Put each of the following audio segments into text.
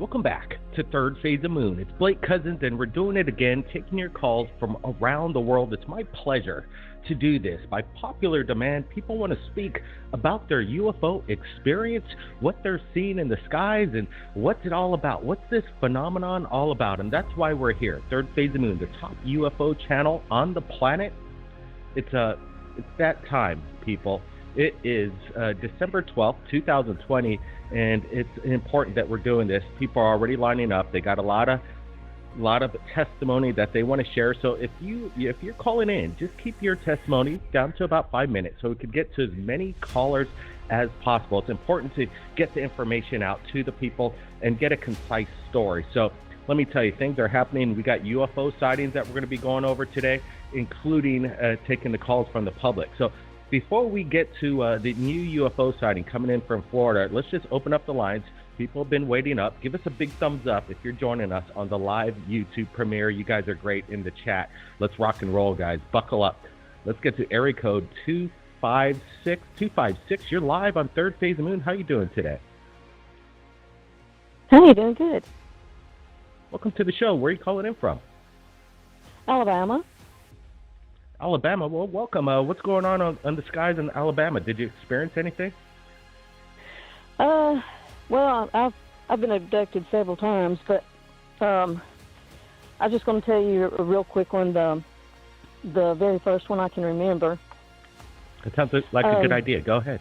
Welcome back to Third Phase of Moon. It's Blake Cousins, and we're doing it again, taking your calls from around the world. It's my pleasure to do this. By popular demand, people want to speak about their UFO experience, what they're seeing in the skies, and what's it all about. What's this phenomenon all about? And that's why we're here. Third Phase of Moon, the top UFO channel on the planet. It's that time, people. It is December 12th, 2020, and it's important that we're doing this. People are already lining up. They got a lot of testimony that they want to share. So if you're calling in, just keep your testimony down to about 5 minutes so we could get to as many callers as possible. It's important to get the information out to the people and get a concise story. So let me tell you, things are happening. We got UFO sightings that we're going to be going over today, including taking the calls from the public. So before we get to the new UFO sighting coming in from Florida, let's just open up the lines. People have been waiting up. Give us a big thumbs up if you're joining us on the live YouTube premiere. You guys are great in the chat. Let's rock and roll, guys. Buckle up. Let's get to area code 256. 256, you're live on Third Phase of Moon. How you doing today? Hey, doing good. Welcome to the show. Where are you calling in from? Alabama. Alabama. Well, welcome. What's going on the skies in Alabama? Did you experience anything? Well, I've been abducted several times, but I'm just going to tell you a real quick one. The very first one I can remember. It sounds like a good idea. Go ahead.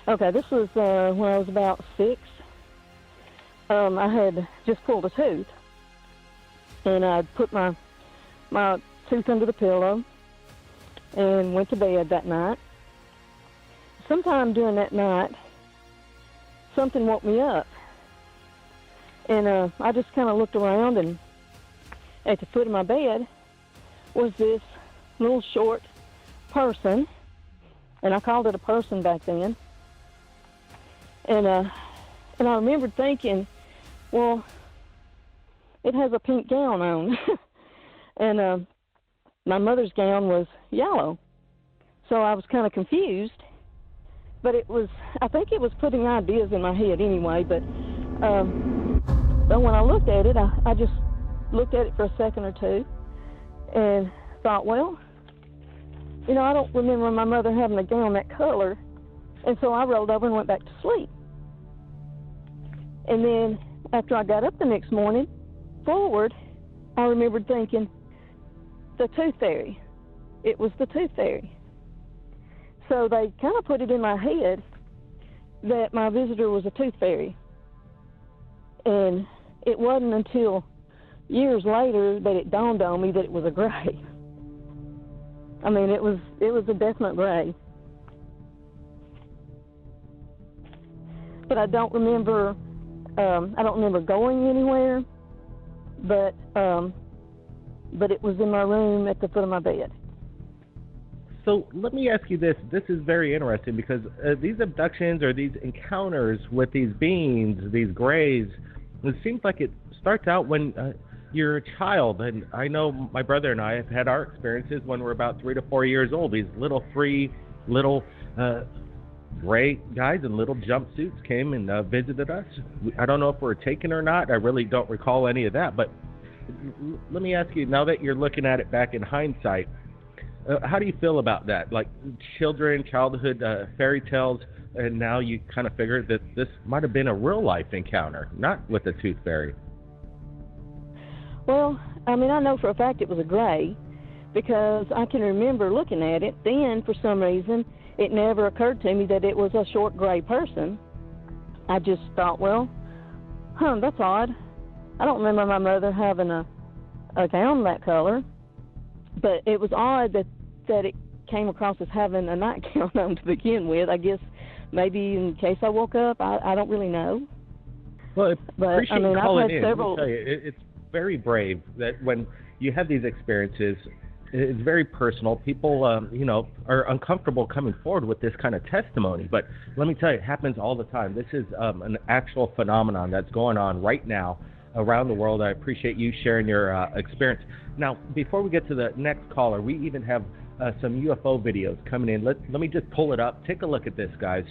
Okay, this was when I was about 6. I had just pulled a tooth, and I put my tooth under the pillow and went to bed that night. Sometime during that night, something woke me up, and I just kind of looked around, and at the foot of my bed was this little short person, and I called it a person back then, and I remembered thinking, well, it has a pink gown on, and my mother's gown was yellow, so I was kind of confused. But I think it was putting ideas in my head anyway, but when I looked at it, I just looked at it for a second or two and thought, well, I don't remember my mother having a gown that color, and so I rolled over and went back to sleep. And then after I got up the next morning, I remembered thinking, the tooth fairy. It was the tooth fairy. So they kind of put it in my head that my visitor was a tooth fairy. And it wasn't until years later that it dawned on me that it was a gray. I mean, it was a definite gray. But I don't remember going anywhere, but it was in my room at the foot of my bed. So let me ask you this. This is very interesting because these abductions or these encounters with these beings, these grays, it seems like it starts out when you're a child. And I know my brother and I have had our experiences when we're about 3 to 4 years old. These little gray guys in little jumpsuits came and visited us. I don't know if we're taken or not. I really don't recall any of that. But let me ask you, now that you're looking at it back in hindsight, how do you feel about that? Like childhood fairy tales, and now you kind of figure that this might have been a real life encounter, not with the tooth fairy. Well, I mean, I know for a fact it was a gray because I can remember looking at it. Then, for some reason, it never occurred to me that it was a short gray person. I just thought, well, that's odd. I don't remember my mother having a gown that color, but it was odd that it came across as having a nightgown on to begin with. I guess maybe in case I woke up, I don't really know. Well, appreciate you calling in. Several... Let me tell you, it's very brave that when you have these experiences, it's very personal. People, are uncomfortable coming forward with this kind of testimony. But let me tell you, it happens all the time. This is an actual phenomenon that's going on right now around the world. I appreciate you sharing your experience. Now, before we get to the next caller, we even have some UFO videos coming in. Let me just pull it up. Take a look at this, guys.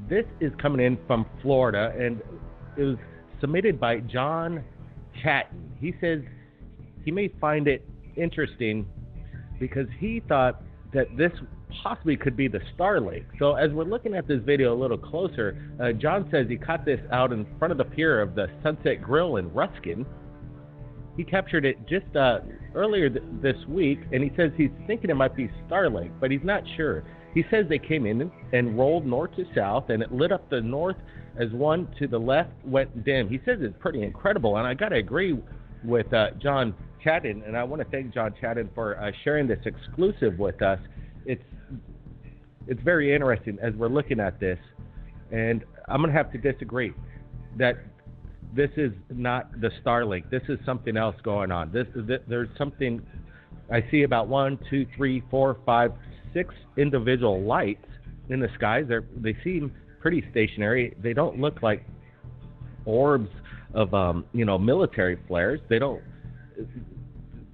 this is coming in from Florida, and it was submitted by John Chatton. He says he may find it interesting because he thought that this possibly could be the Starlink. So as we're looking at this video a little closer, John says he caught this out in front of the pier of the Sunset Grill in Ruskin. He captured it just earlier this week, and he says he's thinking it might be Starlink, but he's not sure. He says they came in and rolled north to south, and it lit up the north as one to the left went dim. He says it's pretty incredible, and I got to agree with John Chatton, and I want to thank John Chatton for sharing this exclusive with us. It's very interesting as we're looking at this, and I'm going to have to disagree that this is not the Starlink. This is something else going on. There's something I see about 1, 2, 3, 4, 5, 6 individual lights in the skies. They seem pretty stationary. They don't look like orbs of military flares. They don't.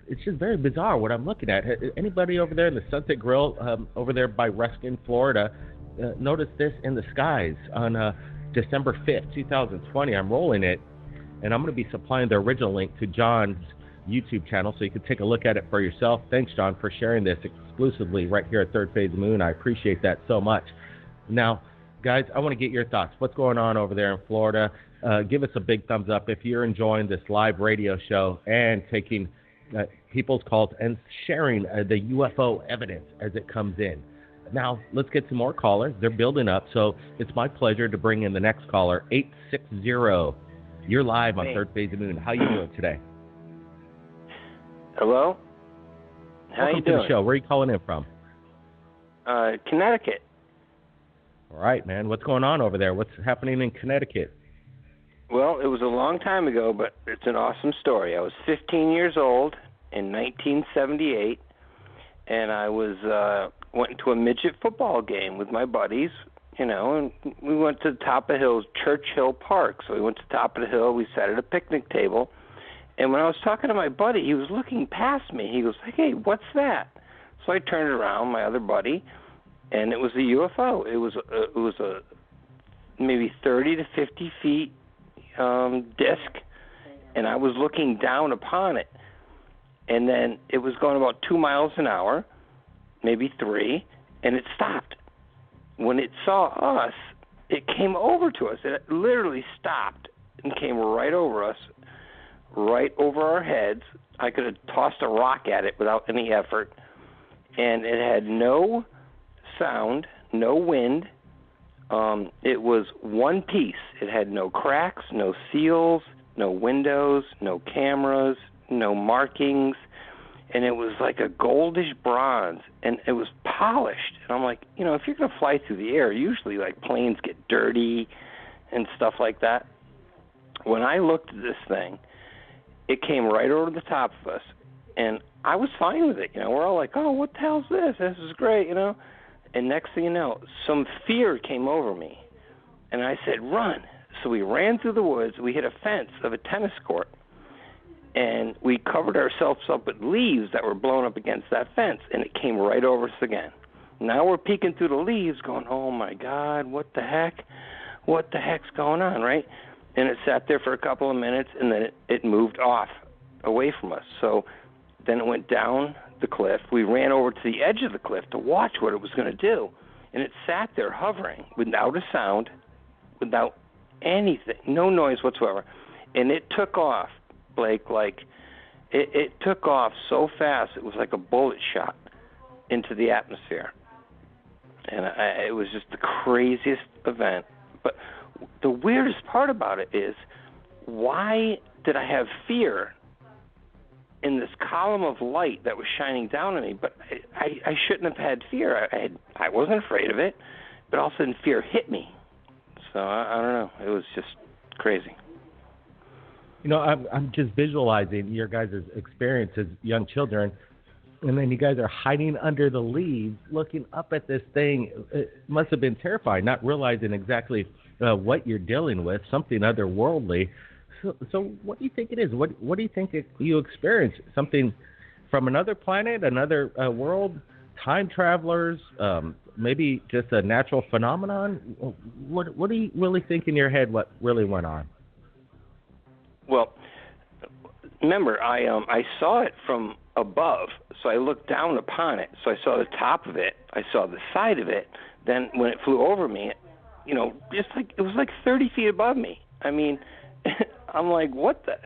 It's just very bizarre what I'm looking at. Anybody over there in the Sunset Grill over there by Ruskin, Florida, noticed this in the skies on December 5th, 2020. I'm rolling it, and I'm going to be supplying the original link to John's YouTube channel so you can take a look at it for yourself. Thanks, John, for sharing this exclusively right here at Third Phase of Moon. I appreciate that so much. Now, guys, I want to get your thoughts. What's going on over there in Florida? Give us a big thumbs up if you're enjoying this live radio show and taking people's calls and sharing the UFO evidence as it comes in. Now, let's get some more callers. They're building up, so it's my pleasure to bring in the next caller, 860. You're live on Third Phase of Moon. How you doing today? Hello? How Welcome you doing? to the show. Where are you calling in from? Connecticut. All right, man. What's going on over there? What's happening in Connecticut? Well, it was a long time ago, but it's an awesome story. I was 15 years old in 1978, and I went to a midget football game with my buddies, and we went to the top of the hill, Churchill Park. So we went to the top of the hill. We sat at a picnic table, and when I was talking to my buddy, he was looking past me. He goes, "Hey, what's that?" So I turned around, my other buddy, and it was a UFO. It was a maybe 30 to 50 feet disc, and I was looking down upon it. And then it was going about 2 miles an hour, maybe 3, and it stopped. When it saw us, it came over to us. It literally stopped and came right over us, right over our heads. I could have tossed a rock at it without any effort. And it had no sound, no wind. It was one piece. It had no cracks, no seals, no windows, no cameras, no markings, and it was like a goldish bronze, and it was polished. And I'm like, if you're going to fly through the air, usually like planes get dirty and stuff like that. When I looked at this thing, it came right over the top of us, and I was fine with it. We're all like, "Oh, what the hell's this? This is great," And next thing you know, some fear came over me, and I said, "Run." So we ran through the woods. We hit a fence of a tennis court, and we covered ourselves up with leaves that were blown up against that fence, and it came right over us again. Now we're peeking through the leaves going, "Oh, my God, what the heck? What the heck's going on," right? And it sat there for a couple of minutes, and then it moved off away from us. So then it went down the cliff. We ran over to the edge of the cliff to watch what it was going to do, and it sat there hovering without a sound, without anything, no noise whatsoever, and it took off, Blake, like it took off so fast it was like a bullet shot into the atmosphere, and it was just the craziest event. But the weirdest part about it is, why did I have fear in this column of light that was shining down on me? But I shouldn't have had fear. I wasn't afraid of it, but all of a sudden fear hit me. So I don't know. It was just crazy. I'm just visualizing your guys' experience as young children, and then you guys are hiding under the leaves, looking up at this thing. It must have been terrifying, not realizing exactly what you're dealing with, something otherworldly. So what do you think it is? What do you think you experienced? Something from another planet, another world? time travelers, maybe just a natural phenomenon? What do you really think in your head what really went on? Well, remember, I saw it from above, so I looked down upon it. So I saw the top of it, I saw the side of it. Then when it flew over me, just like it was like 30 feet above me. I mean, I'm like, what the?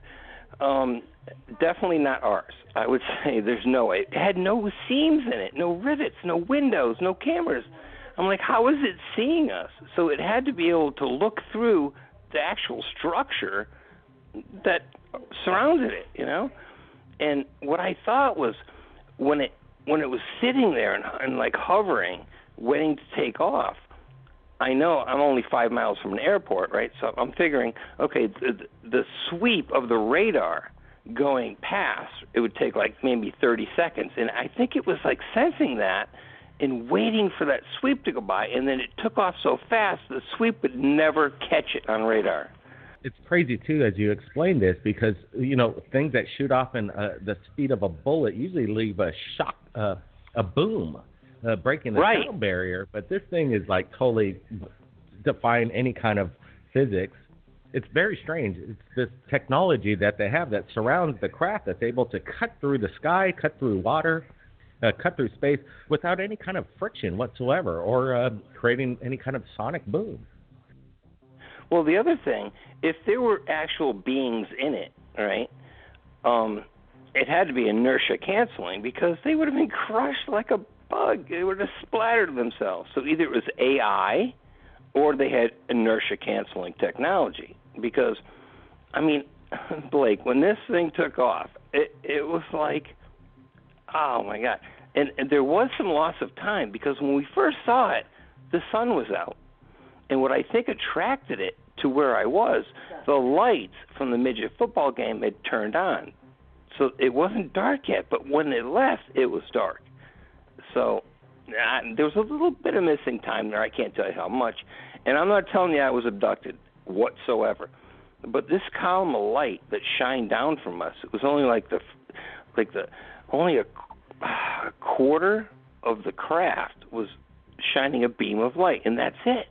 Definitely not ours. I would say there's no way. It had no seams in it, no rivets, no windows, no cameras. I'm like, how is it seeing us? So it had to be able to look through the actual structure that surrounded it, And what I thought was when it was sitting there and like hovering, waiting to take off, I know I'm only 5 miles from an airport, right? So I'm figuring, okay, the sweep of the radar going past, it would take like maybe 30 seconds. And I think it was like sensing that and waiting for that sweep to go by, and then it took off so fast the sweep would never catch it on radar. It's crazy, too, as you explain this, because, things that shoot off in the speed of a bullet usually leave a shock, a boom, breaking the sound barrier. But this thing is like totally defying any kind of physics. It's very strange. It's this technology that they have that surrounds the craft that's able to cut through the sky, cut through water, cut through space without any kind of friction whatsoever or creating any kind of sonic boom. Well, the other thing, if there were actual beings in it, right, it had to be inertia canceling because they would have been crushed like a bug. They would have splattered themselves. So either it was AI or they had inertia canceling technology. Because, I mean, Blake, when this thing took off, it was like, oh, my God. And there was some loss of time because when we first saw it, the sun was out. And what I think attracted it to where I was, the lights from the midget football game had turned on. So it wasn't dark yet, but when it left, it was dark. So there was a little bit of missing time there. I can't tell you how much. And I'm not telling you I was abducted whatsoever. But this column of light that shined down from us, it was only only a quarter of the craft was shining a beam of light, and that's it.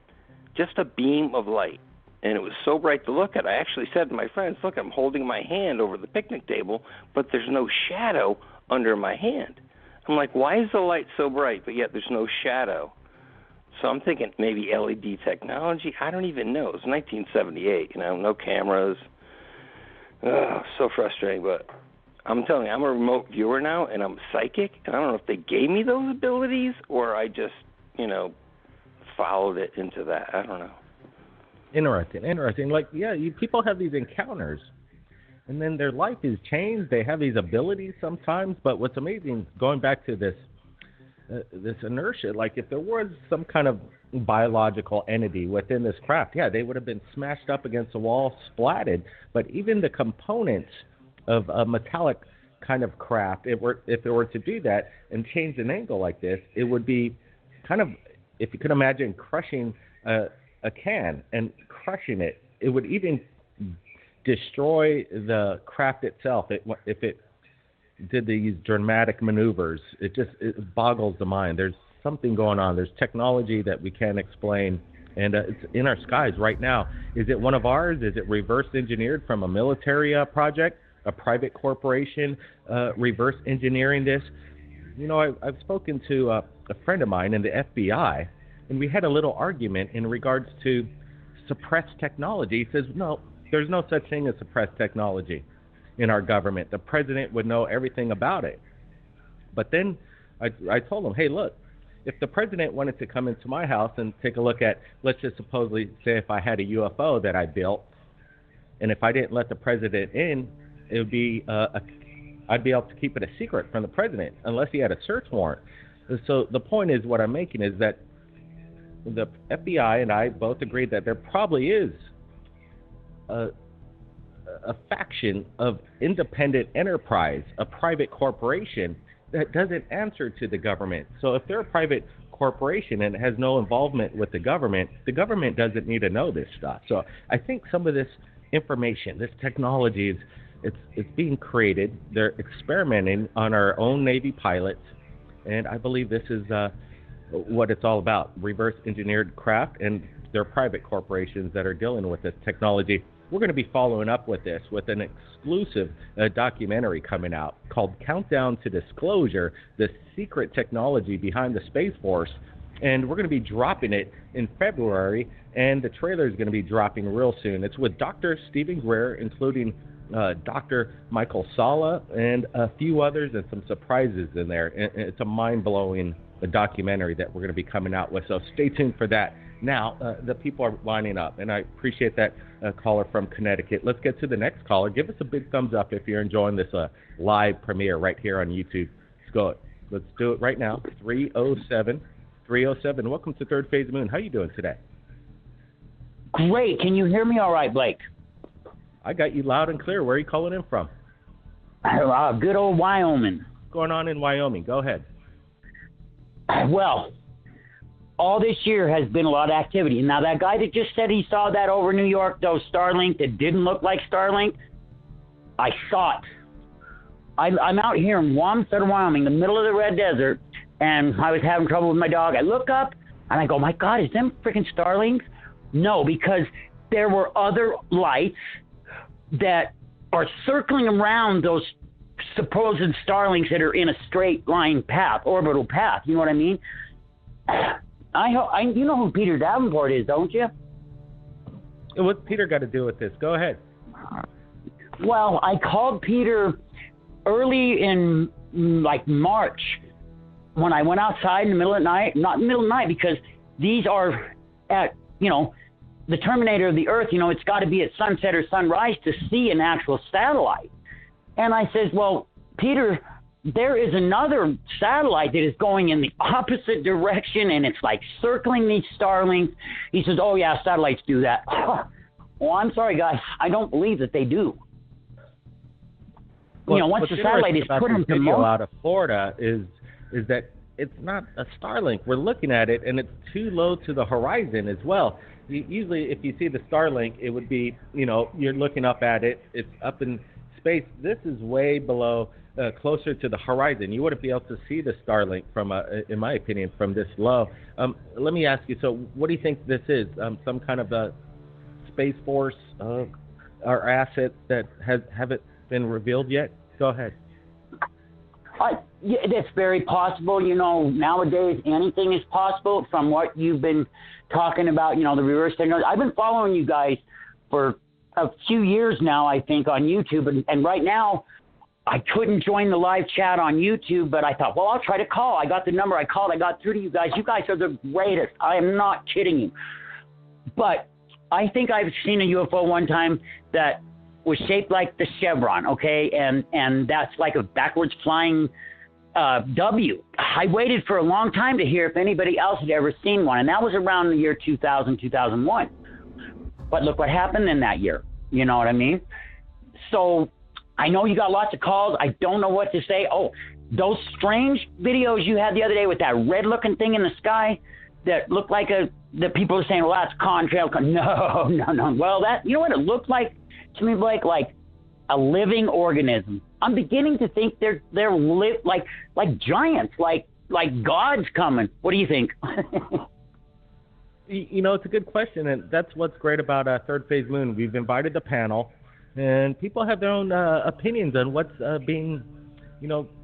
Just a beam of light. And it was so bright to look at. I actually said to my friends, look, I'm holding my hand over the picnic table, but there's no shadow under my hand. I'm like, why is the light so bright, but yet there's no shadow? So I'm thinking maybe LED technology. I don't even know. It was 1978, no cameras. So frustrating, but I'm telling you, I'm a remote viewer now, and I'm psychic, and I don't know if they gave me those abilities or I just, followed it into that. I don't know. Interesting. Like, people have these encounters, and then their life is changed. They have these abilities sometimes, but what's amazing, going back to this inertia, like if there was some kind of biological entity within this craft, they would have been smashed up against the wall, splatted. But even the components of a metallic kind of craft, if it were to do that and change an angle like this, it would be kind of, if you could imagine crushing a can and crushing it, it would even destroy the craft itself if it did these dramatic maneuvers. It boggles the mind. There's something going on. There's technology that we can't explain, and it's in our skies right now. Is it one of ours? Is it reverse engineered from a military project, a private corporation reverse engineering this? I've spoken to a friend of mine in the FBI, and we had a little argument in regards to suppressed technology. He says, no, there's no such thing as suppressed technology in our government. The president would know everything about it. But then I told him, hey, look, if the president wanted to come into my house and take a look at, let's just supposedly say if I had a UFO that I built, and if I didn't let the president in, it would be I'd be able to keep it a secret from the president unless he had a search warrant. So the point is, what I'm making is that the FBI and I both agreed that there probably is a faction of independent enterprise, a private corporation that doesn't answer to the government. So if they're a private corporation and has no involvement with the government doesn't need to know this stuff. So I think some of this information, this technology, it's being created. They're experimenting on our own Navy pilots, And I believe this is what it's all about, reverse engineered craft, and they're private corporations that are dealing with this technology. We're going to be following up with this with an exclusive documentary coming out called Countdown to Disclosure, the secret technology behind the Space Force. And we're going to be dropping it in February, and the trailer is going to be dropping real soon. It's with Dr. Stephen Greer, including Dr. Michael Sala, and a few others, and some surprises in there. It's a mind-blowing documentary that we're going to be coming out with, so stay tuned for that. Now, the people are lining up, and I appreciate that caller from Connecticut. Let's get to the next caller. Give us a big thumbs up if you're enjoying this live premiere right here on YouTube. Let's do it right now. 307. Welcome to Third Phase of Moon. How you doing today? Great. Can you hear me all right, Blake? I got you loud and clear. Where are you calling in from? Good old Wyoming. What's going on in Wyoming? Go ahead. Well, all this year has been a lot of activity. Now, that guy that just said he saw that over New York, those Starlink that didn't look like Starlink, I saw it. I'm out here in Wamsutter, Wyoming, the middle of the Red Desert, and I was having trouble with my dog. I look up, and I go, my God, is them freaking Starlinks? No, because there were other lights that are circling around those supposed Starlinks that are in a straight line path, orbital path. You know what I mean? You know who Peter Davenport is, don't you? What's Peter got to do with this? Go ahead. Well, I called Peter early in March when I went outside in the middle of the night. Not middle of the night, because these are at, the terminator of the Earth. It's got to be at sunset or sunrise to see an actual satellite. And I says, well, Peter, there is another satellite that is going in the opposite direction, and it's like circling these Starlinks. He says, oh, yeah, satellites do that. Well, I'm sorry, guys. I don't believe that they do. Once the satellite is put into motion out of Florida is that it's not a Starlink. We're looking at it, and it's too low to the horizon as well. Usually, if you see the Starlink, it would be, you're looking up at it. It's up in space. This is way below, closer to the horizon. You wouldn't be able to see the Starlink from, in my opinion, from this low. Let me ask you. So, what do you think this is? Some kind of a Space Force or asset that haven't been revealed yet? Go ahead. Yeah, that's very possible. Nowadays anything is possible. From what you've been talking about, the reverse technology. I've been following you guys for a few years now, I think, on YouTube. And right now, I couldn't join the live chat on YouTube, but I thought, well, I'll try to call. I got the number. I called. I got through to you guys. You guys are the greatest. I am not kidding you. But I think I've seen a UFO one time that was shaped like the chevron, okay? And that's like a backwards flying W. I waited for a long time to hear if anybody else had ever seen one, and that was around the year 2000, 2001. But look what happened in that year. You know what I mean? So I know you got lots of calls. I don't know what to say. Oh, those strange videos you had the other day with that red-looking thing in the sky that looked like that people are saying, well, that's contrail. No. Well, you know what it looked like to me, Blake? Like a living organism. I'm beginning to think they're like giants, like gods coming. What do you think? It's a good question, and that's what's great about Third Phase Moon. We've invited the panel, and people have their own opinions on what's being,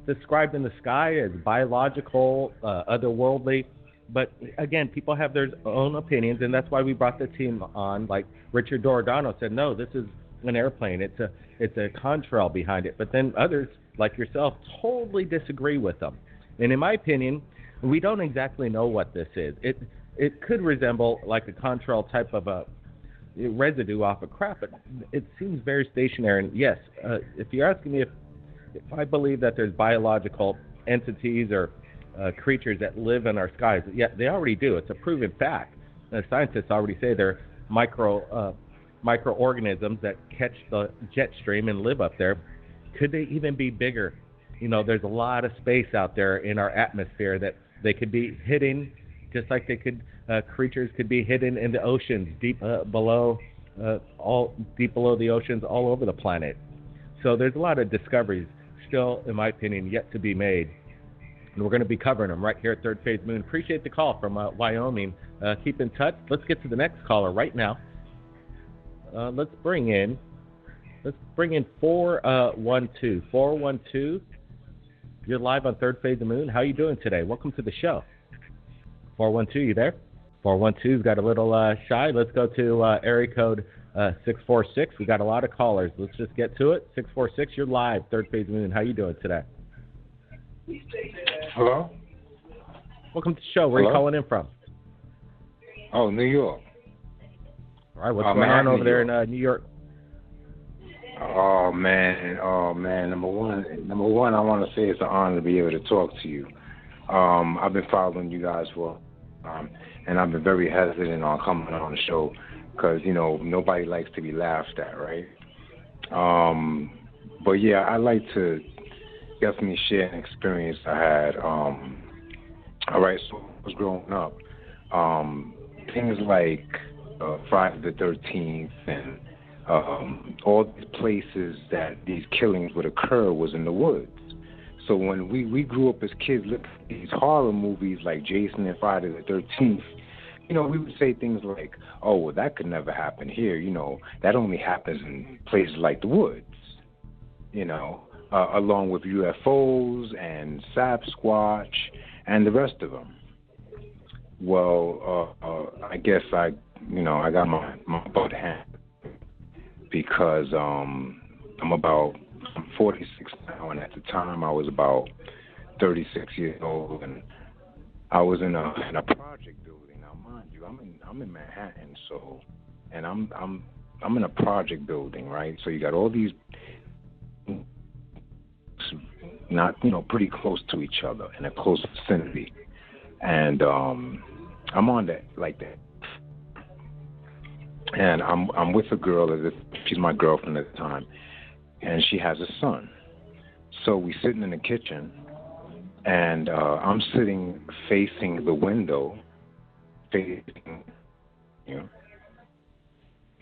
described in the sky as biological, otherworldly. But again, people have their own opinions, and that's why we brought the team on. Like Richard Doradano said, no, this is an airplane. It's a contrail behind it. But then others, like yourself, totally disagree with them. And in my opinion, we don't exactly know what this is. It could resemble like a contrail type of a residue off a craft, but it seems very stationary. And yes, if you're asking me if I believe that there's biological entities or creatures that live in our skies, yeah, they already do. It's a proven fact. Scientists already say they're microorganisms that catch the jet stream and live up there. Could they even be bigger? There's a lot of space out there in our atmosphere that they could be hidden, just like they could. Creatures could be hidden in the oceans, deep below the oceans, all over the planet. So there's a lot of discoveries still, in my opinion, yet to be made. and we're going to be covering them right here at Third Phase Moon. Appreciate the call from Wyoming. Keep in touch. Let's get to the next caller right now. Let's bring in 412. 412. You're live on Third Phase of Moon. How are you doing today? Welcome to the show. 412, you there? 412's got a little shy. Let's go to area code 646. We got a lot of callers. Let's just get to it. 646, you're live. Third Phase of Moon. How are you doing today? Hello? Welcome to the show. Where are you calling in from? Oh, New York. All right, what's going on over there in New York? Oh man. Number one, I want to say it's an honor to be able to talk to you. I've been following you guys for, and I've been very hesitant on coming on the show because nobody likes to be laughed at, right? But yeah, I like to definitely share an experience I had. All right, so I was growing up. Things like Friday the 13th and all these places that these killings would occur was in the woods. So when we grew up as kids, looking at these horror movies like Jason and Friday the 13th, we would say things like, oh, well, that could never happen here. That only happens in places like the woods, along with UFOs and Sasquatch and the rest of them. Well, I guess I got my butt handed because I'm 46 now, and at the time I was about 36 years old, and I was in a project building. Now, mind you, I'm in Manhattan, so, and I'm in a project building, right? So you got all these not pretty close to each other in a close vicinity, and I'm on that like that. And I'm with a girl, she's my girlfriend at the time, and she has a son. So we sitting in the kitchen, and I'm sitting facing the window,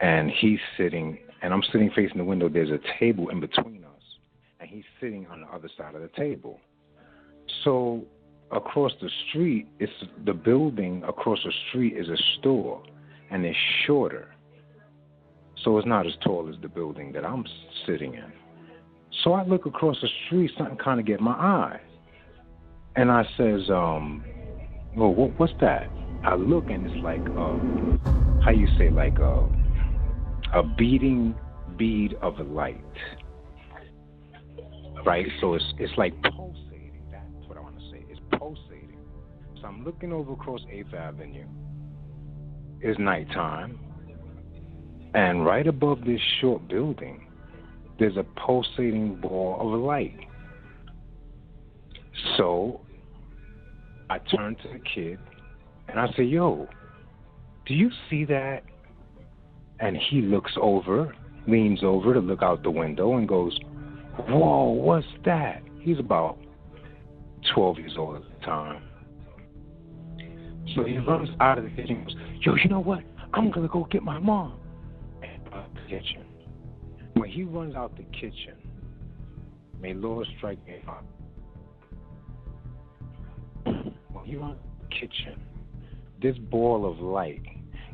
and he's sitting, and I'm sitting facing the window. There's a table in between us, and he's sitting on the other side of the table. So across the street, the building across the street is a store, and it's shorter. So it's not as tall as the building that I'm sitting in. So I look across the street, something kind of get my eye. And I says, well, what's that? I look, and it's like, how you say, like a beating bead of light. Right? So it's like pulsating. That's what I want to say. It's pulsating. So I'm looking over across 8th Avenue. It's nighttime. And right above this short building, there's a pulsating ball of light. So I turn to the kid, and I say, yo, do you see that? And he leans over to look out the window and goes, whoa, what's that? He's about 12 years old at the time. So he runs out of the kitchen and goes, yo, you know what? I'm going to go get my mom. Kitchen. When he runs out the kitchen, may Lord strike me up. When he runs out the kitchen, this ball of light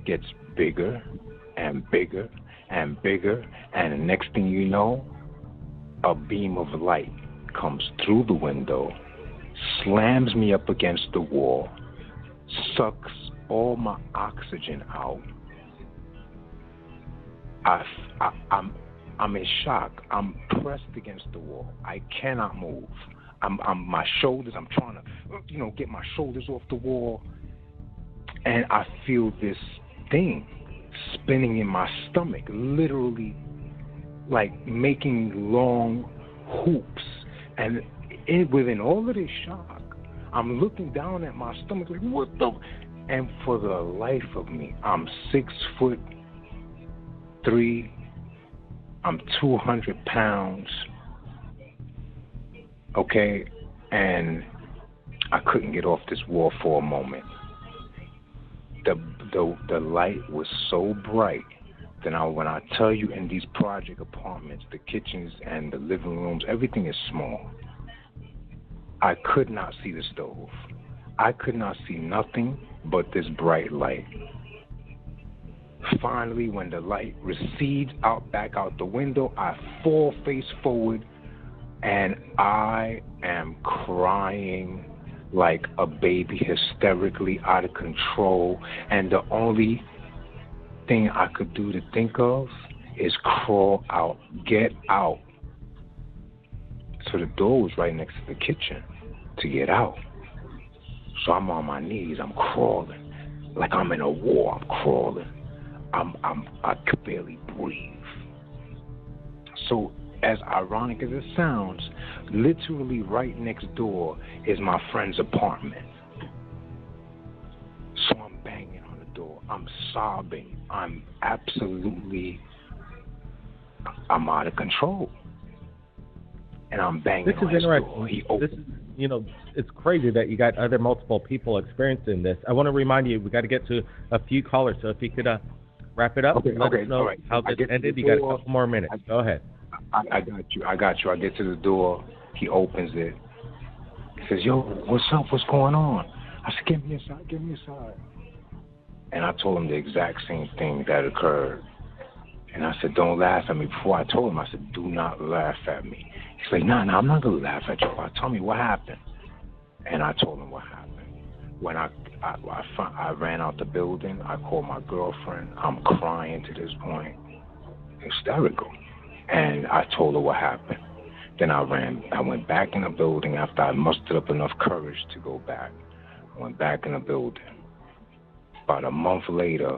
gets bigger and bigger and bigger, and the next thing you know, a beam of light comes through the window, slams me up against the wall, sucks all my oxygen out. I'm in shock. I'm pressed against the wall. I cannot move. My shoulders. I'm trying to, get my shoulders off the wall, and I feel this thing spinning in my stomach, literally, like making long hoops. And within all of this shock, I'm looking down at my stomach like, what the? And for the life of me, I'm 6'3". I'm 200 pounds. Okay, and I couldn't get off this wall for a moment. The light was so bright that when I tell you, in these project apartments, the kitchens and the living rooms, everything is small. I could not see the stove. I could not see nothing but this bright light. Finally, when the light recedes back out the window, I fall face forward, and I am crying like a baby, hysterically out of control. And the only thing I could do to think of is crawl out, get out. So the door was right next to the kitchen to get out. So I'm on my knees, I'm crawling. Like I'm in a war, I'm crawling. I could barely breathe. So as ironic as it sounds, literally right next door is my friend's apartment. So I'm banging on the door. I'm sobbing. I'm out of control. And I'm banging this on is his interesting. door. This is, it's crazy that you got other multiple people experiencing this. I want to remind you, we got to get to a few callers. So if you could wrap it up, let us know how this ended. You got a couple more minutes. Go ahead. I got you. I get to the door. He opens it. He says, "Yo, what's up? What's going on?" I said, Get me inside. And I told him the exact same thing that occurred. And I said, don't laugh at me. Before I told him, I said, do not laugh at me. He's like, no, I'm not going to laugh at you. Tell me what happened. And I told him what happened. When I ran out the building, I called my girlfriend. I'm crying to this point, hysterical. And I told her what happened. Then I went back in the building after I mustered up enough courage to go back. I went back in the building. About a month later,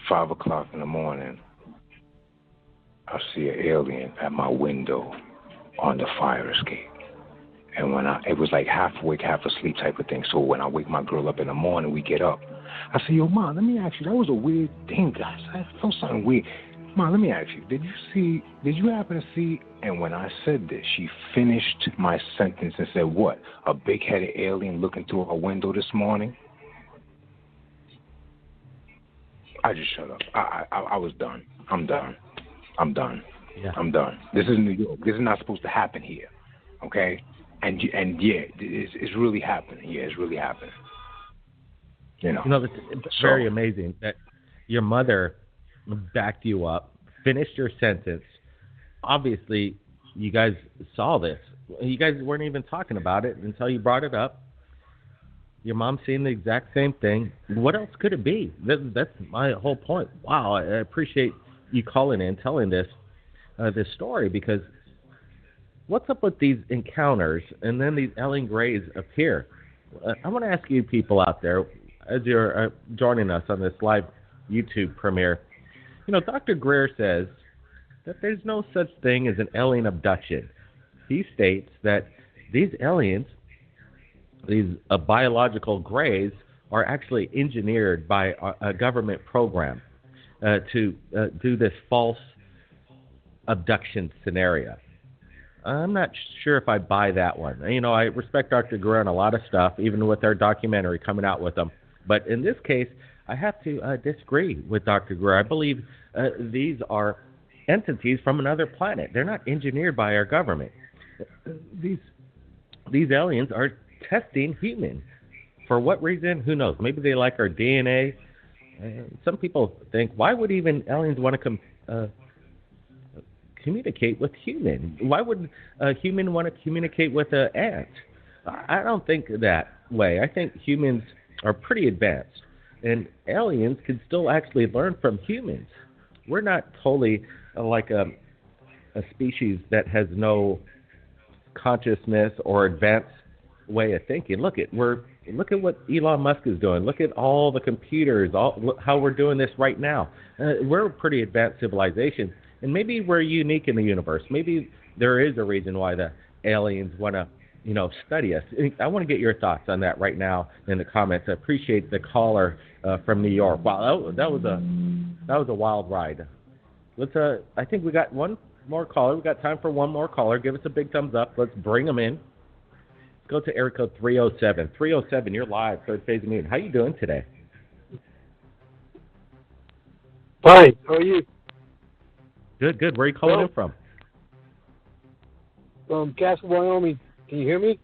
5 o'clock in the morning, I see an alien at my window on the fire escape. And it was like half awake, half asleep type of thing. So when I wake my girl up in the morning, we get up. I say, yo, Mom, let me ask you, that was a weird thing, guys. I felt something weird. Mom, let me ask you, did you happen to see? And when I said this, she finished my sentence and said, what? A big-headed alien looking through her window this morning? I just shut up. I was done. I'm done. Yeah. I'm done. This is New York. This is not supposed to happen here. Okay? And yeah, it's really happening. Yeah, it's really happening. It's very amazing that your mother backed you up, finished your sentence. Obviously, you guys saw this. You guys weren't even talking about it until you brought it up. Your mom's seeing the exact same thing. What else could it be? That's my whole point. Wow, I appreciate you calling in, telling this story, because what's up with these encounters and then these alien grays appear? I want to ask you people out there, as you're joining us on this live YouTube premiere, Dr. Greer says that there's no such thing as an alien abduction. He states that these aliens, these biological grays, are actually engineered by a government program to do this false abduction scenario. I'm not sure if I buy that one. I respect Dr. Greer on a lot of stuff, even with our documentary coming out with them. But in this case, I have to disagree with Dr. Greer. I believe these are entities from another planet. They're not engineered by our government. These aliens are testing humans. For what reason? Who knows? Maybe they like our DNA. Some people think, why would even aliens want to communicate with humans? Why would a human want to communicate with an ant? I don't think that way. I think humans are pretty advanced, and aliens can still actually learn from humans. We're not totally like a species that has no consciousness or advanced way of thinking. Look at what Elon Musk is doing. Look at all the computers, how we're doing this right now. We're a pretty advanced civilization, and maybe we're unique in the universe. Maybe there is a reason why the aliens want to, study us. I want to get your thoughts on that right now in the comments. I appreciate the caller from New York. Wow, that was a wild ride. I think we got one more caller. We got time for one more caller. Give us a big thumbs up. Let's bring them in. Go to area code 307. 307, you're live, Third Phase of Moon. How you doing today? Fine. How are you? Good. Where are you calling in from? From Castle, Wyoming. Can you hear me?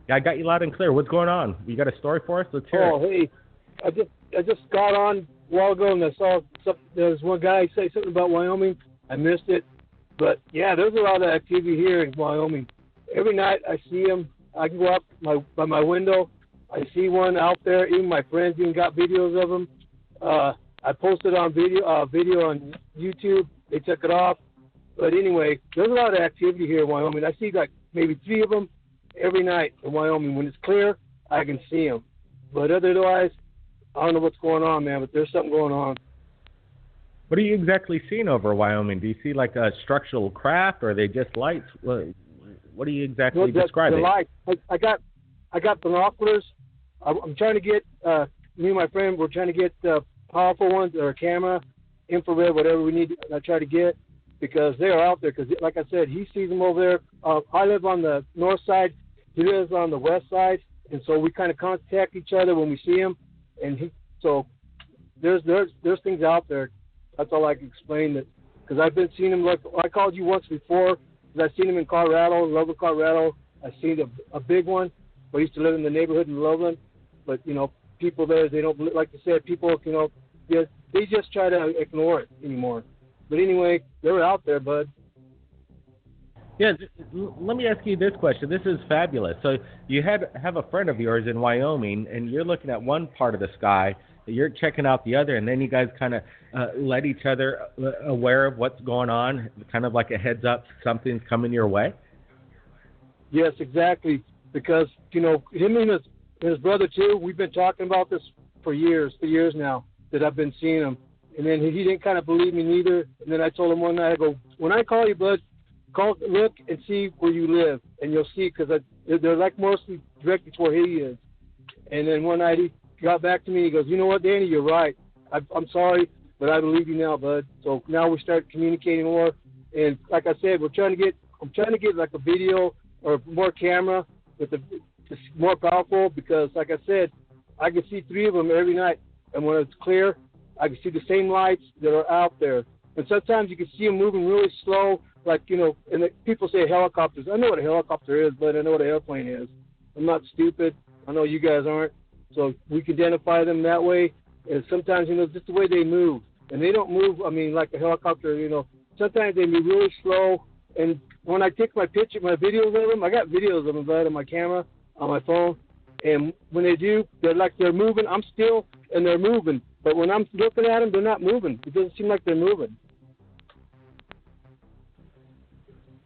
Yeah, I got you loud and clear. What's going on? You got a story for us? Let's hear it. Oh, hey, I just got on a while ago and I saw there's one guy say something about Wyoming. I missed it, but yeah, there's a lot of activity here in Wyoming. Every night I see them. I can go up by my window. I see one out there. Even my friends even got videos of them. I posted on video on YouTube. They took it off. But anyway, there's a lot of activity here in Wyoming. I see like maybe 3 of them every night in Wyoming. When it's clear, I can see them. But otherwise, I don't know what's going on, man, but there's something going on. What are you exactly seeing over Wyoming? Do you see like a structural craft, or are they just lights? What are you exactly describing? The lights. I got binoculars. I'm trying to get, me and my friend, we're trying to get powerful ones, or a camera, infrared, whatever we need to try to get, because they're out there. Because like I said, he sees them over there. I live on the north side. He lives on the west side. And so we kind of contact each other when we see him. And so there's things out there. That's all I can explain. That because I've been seeing him. Like I called you once before, because I've seen him in Colorado, Loveland, Colorado. I've seen a big one. I used to live in the neighborhood in Loveland, but people there, they don't, like you said, people they just try to ignore it anymore. But anyway, they're out there, bud. Yeah, let me ask you this question. This is fabulous. So you have a friend of yours in Wyoming, and you're looking at one part of the sky, you're checking out the other, and then you guys kind of let each other aware of what's going on, kind of like a heads up, something's coming your way? Yes, exactly. Because, him and his brother, too, we've been talking about this for years now, that I've been seeing him. And then he didn't kind of believe me neither. And then I told him one night, I go, when I call you, bud, look and see where you live, and you'll see, because they're like mostly directed to where he is. And then one night he got back to me. He goes, you know what, Danny, you're right. I'm sorry, but I believe you now, bud. So now we start communicating more. And like I said, I'm trying to get like a video or more camera with more powerful, because like I said, I can see 3 of them every night. And when it's clear, I can see the same lights that are out there. And sometimes you can see them moving really slow, like, and people say helicopters. I know what a helicopter is, but I know what an airplane is. I'm not stupid. I know you guys aren't. So we can identify them that way. And sometimes, just the way they move. And they don't move, like a helicopter, Sometimes they move really slow. And when I take my videos of them, I got videos of them right on my camera, on my phone. And when they do, they're moving. I'm still, and they're moving. But when I'm looking at them, they're not moving. It doesn't seem like they're moving.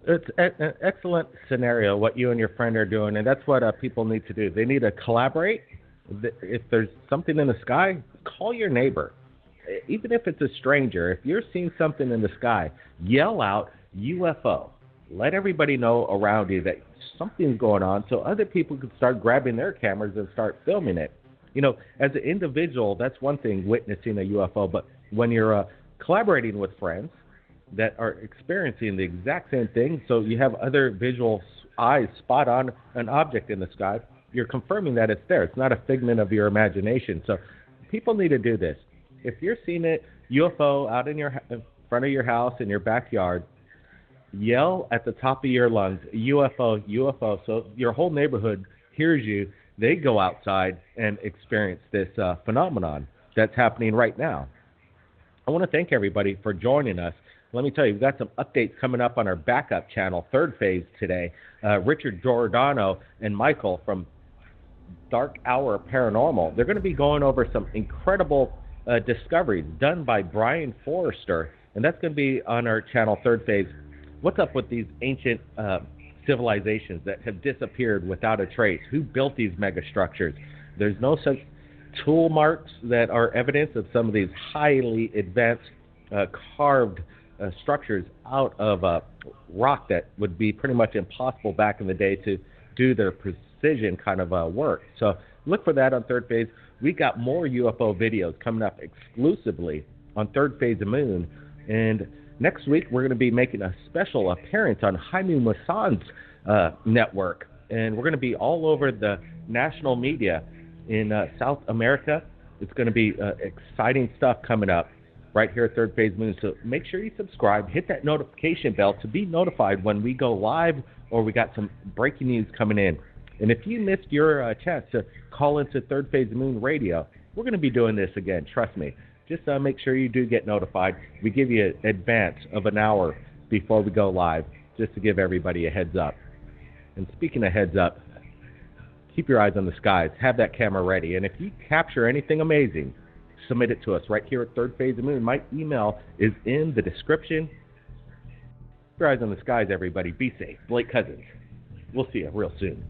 It's an excellent scenario, what you and your friend are doing, and that's what people need to do. They need to collaborate. If there's something in the sky, call your neighbor. Even if it's a stranger, if you're seeing something in the sky, yell out UFO. Let everybody know around you that something's going on, so other people can start grabbing their cameras and start filming it. As an individual, that's one thing, witnessing a UFO, but when you're collaborating with friends that are experiencing the exact same thing, so you have other visual eyes spot on an object in the sky, you're confirming that it's there. It's not a figment of your imagination. So people need to do this. If you're seeing a UFO out in front of your house, in your backyard, yell at the top of your lungs, UFO, UFO, so your whole neighborhood hears you. They go outside and experience this phenomenon that's happening right now. I want to thank everybody for joining us. Let me tell you, we've got some updates coming up on our backup channel, Third Phase, today. Richard Giordano and Michael from Dark Hour Paranormal, they're going to be going over some incredible discoveries done by Brian Forrester, and that's going to be on our channel, Third Phase. What's up with these ancient civilizations that have disappeared without a trace? Who built these megastructures? There's no such tool marks that are evidence of some of these highly advanced carved structures out of rock that would be pretty much impossible back in the day to do their precision kind of work. So look for that on Third Phase. We got more UFO videos coming up exclusively on Third Phase of Moon. And next week, we're going to be making a special appearance on Jaime Maussan's network. And we're going to be all over the national media in South America. It's going to be exciting stuff coming up. right here at Third Phase Moon. So make sure you subscribe, hit that notification bell to be notified when we go live or we got some breaking news coming in. And if you missed your chance to call into Third Phase Moon Radio, we're going to be doing this again, trust me. Just make sure you do get notified. We give you an advance of an hour before we go live, just to give everybody a heads up. And speaking of heads up, keep your eyes on the skies. Have that camera ready. And if you capture anything amazing, submit it to us right here at Third Phase of Moon. My email is in the description. Keep your eyes on the skies, everybody. Be safe. Blake Cousins. We'll see you real soon.